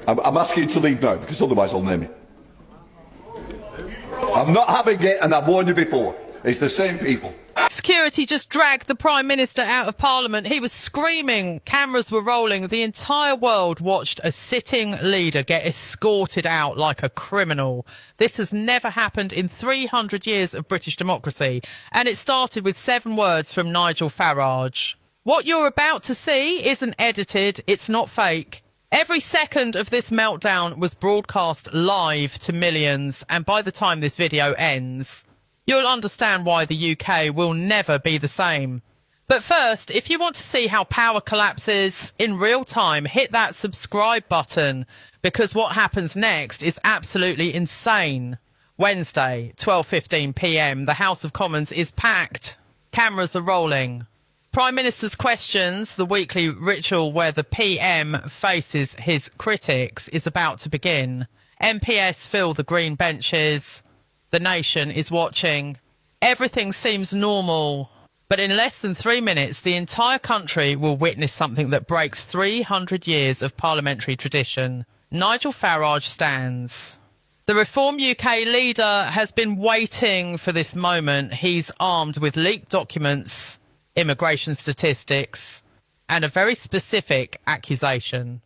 I'm asking you to leave now, because otherwise I'll name it. I'm not having it, and I've warned you before. It's the same people. Security just dragged the Prime Minister out of Parliament. He was screaming. Cameras were rolling. The entire world watched a sitting leader get escorted out like a criminal. This has never happened in 300 years of British democracy. And it started with 7 words from Nigel Farage. What you're about to see isn't edited. It's not fake. Every second of this meltdown was broadcast live to millions. And by the time this video ends, you'll understand why the UK will never be the same. But first, if you want to see how power collapses in real time, hit that subscribe button, because what happens next is absolutely insane. Wednesday, 12:15 p.m, the House of Commons is packed. Cameras are rolling. Prime Minister's Questions, the weekly ritual where the PM faces his critics, is about to begin. MPS fill the green benches. The nation is watching. Everything seems normal. But in less than 3 minutes, the entire country will witness something that breaks 300 years of parliamentary tradition. Nigel Farage stands. The Reform UK leader has been waiting for this moment. He's armed with leaked documents, immigration statistics, and a very specific accusation.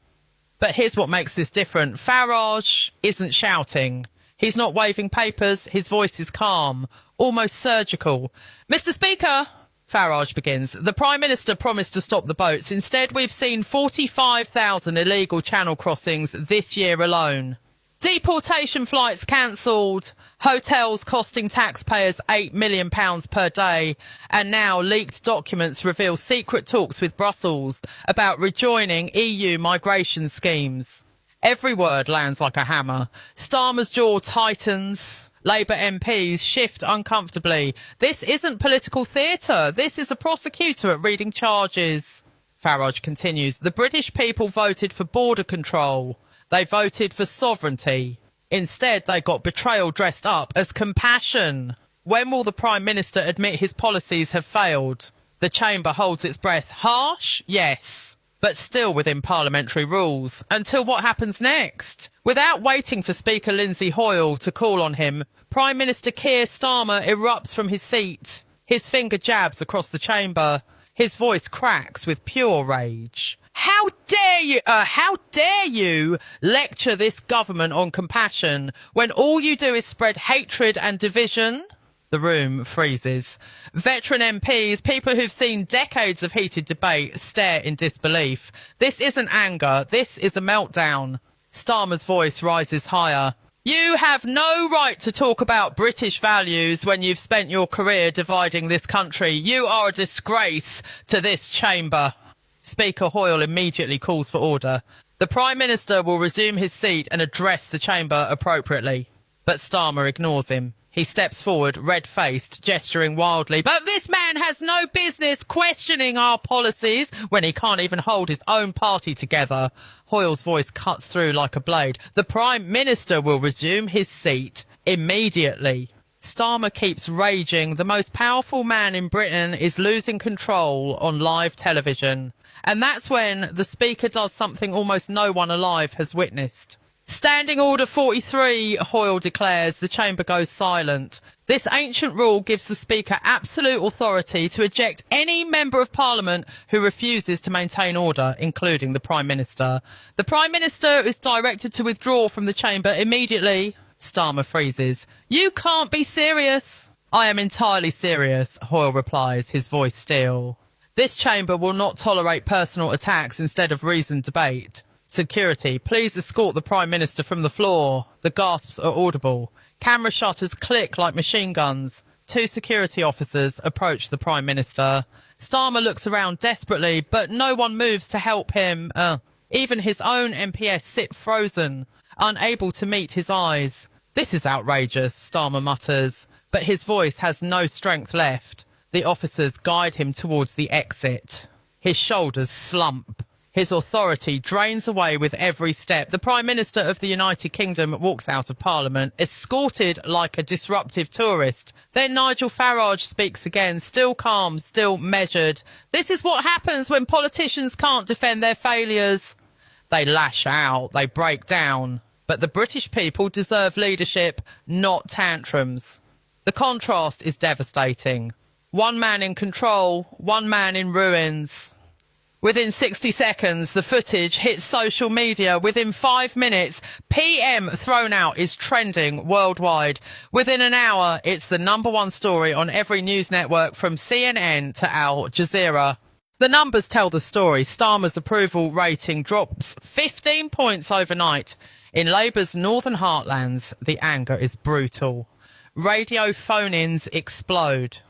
But here's what makes this different. Farage isn't shouting. He's not waving papers. His voice is calm, almost surgical. Mr. Speaker, Farage begins, the Prime Minister promised to stop the boats. Instead, we've seen 45,000 illegal channel crossings this year alone. Deportation flights cancelled, hotels costing taxpayers £8 million per day, and now leaked documents reveal secret talks with Brussels about rejoining EU migration schemes. Every word lands like a hammer. Starmer's jaw tightens. Labour MPs shift uncomfortably. This isn't political theatre. This is a prosecutor at reading charges. Farage continues. The British people voted for border control. They voted for sovereignty. Instead, they got betrayal dressed up as compassion. When will the Prime Minister admit his policies have failed? The chamber holds its breath. Harsh? Yes. But still within parliamentary rules. Until what happens next? Without waiting for Speaker Lindsay Hoyle to call on him, Prime Minister Keir Starmer erupts from his seat. His finger jabs across the chamber. His voice cracks with pure rage. How dare you lecture this government on compassion when all you do is spread hatred and division? The room freezes. Veteran MPs, people who've seen decades of heated debate, stare in disbelief. This isn't anger. This is a meltdown. Starmer's voice rises higher. You have no right to talk about British values when you've spent your career dividing this country. You are a disgrace to this chamber. Speaker Hoyle immediately calls for order. The Prime Minister will resume his seat and address the chamber appropriately. But Starmer ignores him. He steps forward, red-faced, gesturing wildly. But this man has no business questioning our policies when he can't even hold his own party together. Hoyle's voice cuts through like a blade. The Prime Minister will resume his seat immediately. Starmer keeps raging. The most powerful man in Britain is losing control on live television. And that's when the Speaker does something almost no one alive has witnessed. Standing Order 43, Hoyle declares. The chamber goes silent. This ancient rule gives the Speaker absolute authority to eject any member of Parliament who refuses to maintain order, including the Prime Minister. The Prime Minister is directed to withdraw from the chamber immediately. Starmer freezes. You can't be serious. I am entirely serious, Hoyle replies, his voice still. This chamber will not tolerate personal attacks instead of reasoned debate. Security, please escort the Prime Minister from the floor. The gasps are audible. Camera shutters click like machine guns. 2 security officers approach the Prime Minister. Starmer looks around desperately, but no one moves to help him. Even his own MPS sit frozen, unable to meet his eyes. This is outrageous, Starmer mutters, but his voice has no strength left. The officers guide him towards the exit. His shoulders slump. His authority drains away with every step. The Prime Minister of the United Kingdom walks out of Parliament, escorted like a disruptive tourist. Then Nigel Farage speaks again, still calm, still measured. This is what happens when politicians can't defend their failures. They lash out, they break down. But the British people deserve leadership, not tantrums. The contrast is devastating. One man in control, one man in ruins. Within 60 seconds, the footage hits social media. Within 5 minutes, PM thrown out is trending worldwide. Within an hour, it's the #1 story on every news network from CNN to Al Jazeera. The numbers tell the story. Starmer's approval rating drops 15 points overnight. In Labour's northern heartlands, the anger is brutal. Radio phone-ins explode.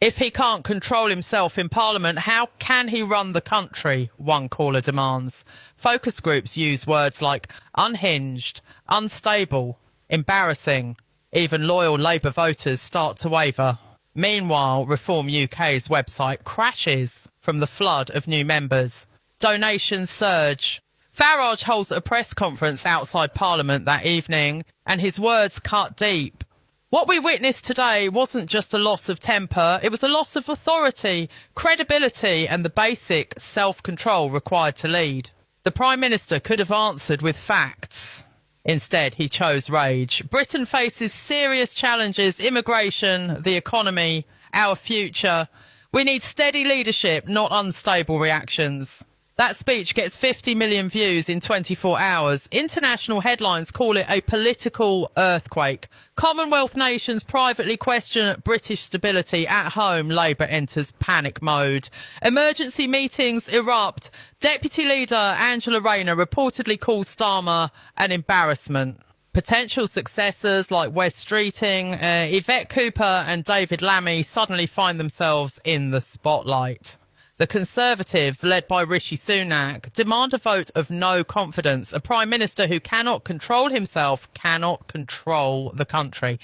If he can't control himself in Parliament, how can he run the country? One caller demands. Focus groups use words like unhinged, unstable, embarrassing. Even loyal Labour voters start to waver. Meanwhile, Reform UK's website crashes from the flood of new members. Donations surge. Farage holds a press conference outside Parliament that evening, and his words cut deep. What we witnessed today wasn't just a loss of temper, it was a loss of authority, credibility, and the basic self-control required to lead. The Prime Minister could have answered with facts. Instead, he chose rage. Britain faces serious challenges: immigration, the economy, our future. We need steady leadership, not unstable reactions. That speech gets 50 million views in 24 hours. International headlines call it a political earthquake. Commonwealth nations privately question British stability. At home, Labour enters panic mode. Emergency meetings erupt. Deputy Leader Angela Rayner reportedly calls Starmer an embarrassment. Potential successors like Wes Streeting, Yvette Cooper and David Lammy suddenly find themselves in the spotlight. The Conservatives, led by Rishi Sunak, demand a vote of no confidence. A Prime Minister who cannot control himself cannot control the country.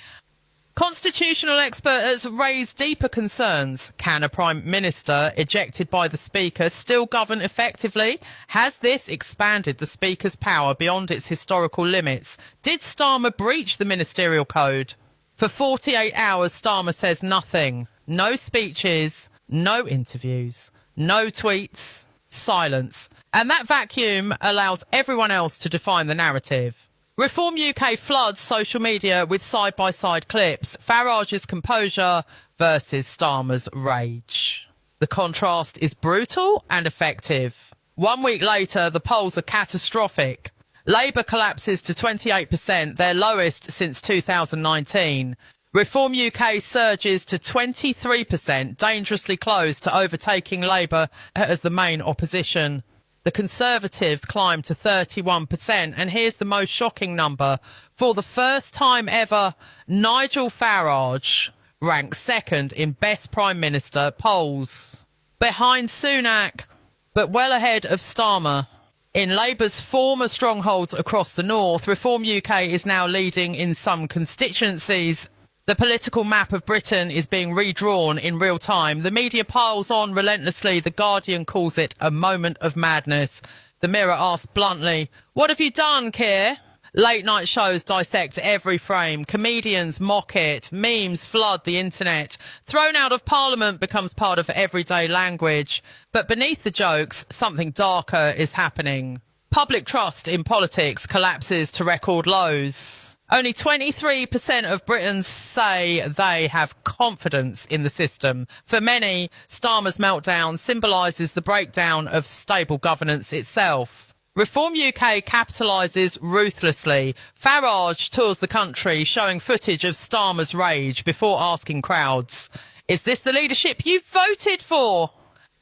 Constitutional experts raise deeper concerns. Can a Prime Minister, ejected by the Speaker, still govern effectively? Has this expanded the Speaker's power beyond its historical limits? Did Starmer breach the ministerial code? For 48 hours, Starmer says nothing. No speeches, no interviews. No tweets, silence. And that vacuum allows everyone else to define the narrative. Reform UK floods social media with side-by-side clips. Farage's composure versus Starmer's rage. The contrast is brutal and effective. 1 week later, the polls are catastrophic. Labour collapses to 28%, their lowest since 2019. Reform UK surges to 23%, dangerously close to overtaking Labour as the main opposition. The Conservatives climb to 31%, and here's the most shocking number. For the first time ever, Nigel Farage ranks second in Best Prime Minister polls, behind Sunak, but well ahead of Starmer. In Labour's former strongholds across the north, Reform UK is now leading in some constituencies. The political map of Britain is being redrawn in real time. The media piles on relentlessly. The Guardian calls it a moment of madness. The Mirror asks bluntly, "What have you done, Keir?" Late night shows dissect every frame. Comedians mock it. Memes flood the internet. Thrown out of Parliament becomes part of everyday language. But beneath the jokes, something darker is happening. Public trust in politics collapses to record lows. Only 23% of Britons say they have confidence in the system. For many, Starmer's meltdown symbolises the breakdown of stable governance itself. Reform UK capitalises ruthlessly. Farage tours the country, showing footage of Starmer's rage before asking crowds, "Is this the leadership you voted for?"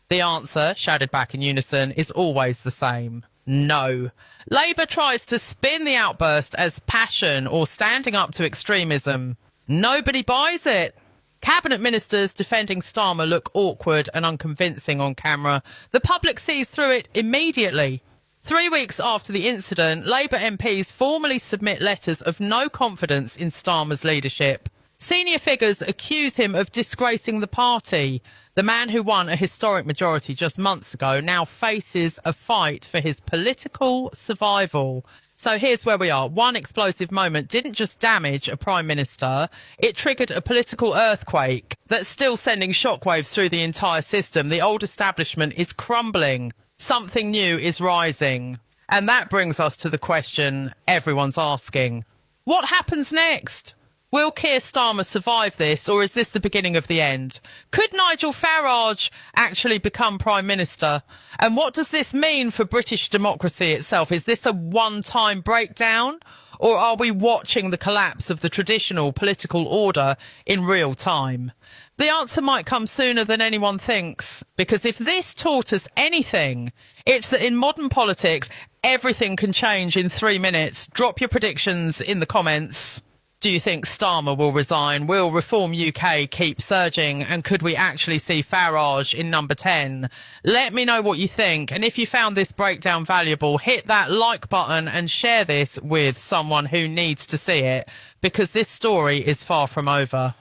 The answer, shouted back in unison, is always the same. No. Labour tries to spin the outburst as passion or standing up to extremism. Nobody buys it. Cabinet ministers defending Starmer look awkward and unconvincing on camera. The public sees through it immediately. 3 weeks after the incident, Labour MPs formally submit letters of no confidence in Starmer's leadership. Senior figures accuse him of disgracing the party. The man who won a historic majority just months ago now faces a fight for his political survival. So here's where we are. One explosive moment didn't just damage a prime minister, it triggered a political earthquake that's still sending shockwaves through the entire system. The old establishment is crumbling. Something new is rising. And that brings us to the question everyone's asking. What happens next? Will Keir Starmer survive this, or is this the beginning of the end? Could Nigel Farage actually become Prime Minister? And what does this mean for British democracy itself? Is this a one-time breakdown, or are we watching the collapse of the traditional political order in real time? The answer might come sooner than anyone thinks, because if this taught us anything, it's that in modern politics, everything can change in 3 minutes. Drop your predictions in the comments. Do you think Starmer will resign? Will Reform UK keep surging? And could we actually see Farage in number 10? Let me know what you think. And if you found this breakdown valuable, hit that like button and share this with someone who needs to see it, because this story is far from over.